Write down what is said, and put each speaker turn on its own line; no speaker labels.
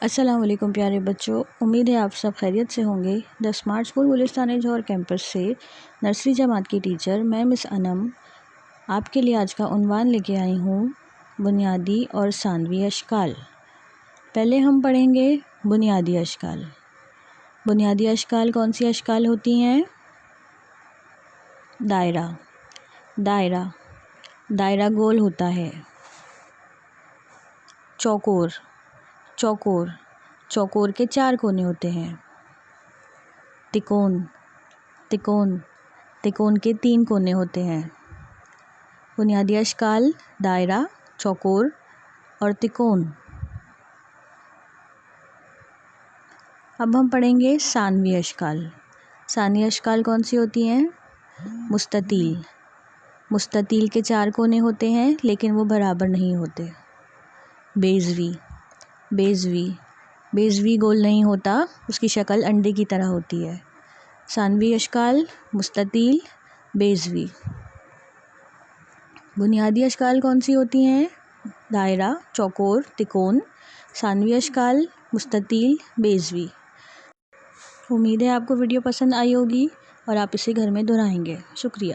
السلام علیکم پیارے بچوں، امید ہے آپ سب خیریت سے ہوں گے۔ The Smart School Gulistan Johar campus سے نرسری جماعت کی ٹیچر میں مس انم آپ کے لیے آج کا عنوان لے کے آئی ہوں، بنیادی اور ثانوی اشکال۔ پہلے ہم پڑھیں گے بنیادی اشکال۔ بنیادی اشکال کون سی اشکال ہوتی ہیں؟ دائرہ، دائرہ، دائرہ گول ہوتا ہے۔ چوکور، چوکور، چوکور کے 4 کونے ہوتے ہیں۔ تکون، تکون، تکون کے 3 کونے ہوتے ہیں۔ بنیادی اشکال دائرہ، چوکور اور تکون۔ اب ہم پڑھیں گے ثانوی اشکال۔ ثانوی اشکال کون سی ہوتی ہیں؟ مستطیل، مستطیل کے 4 کونے ہوتے ہیں لیکن وہ برابر نہیں ہوتے۔ بیضوی، بیضوی، بیضوی گول نہیں ہوتا، اس کی شکل انڈے کی طرح ہوتی ہے۔ ثانوی اشکال مستطیل، بیضوی۔ بنیادی اشکال کون سی ہوتی ہیں؟ دائرہ، چوکور، تکون۔ ثانوی اشکال مستطیل، بیضوی۔ امید ہے آپ کو ویڈیو پسند آئی ہوگی اور آپ اسے گھر میں دہرائیں گے۔ شکریہ۔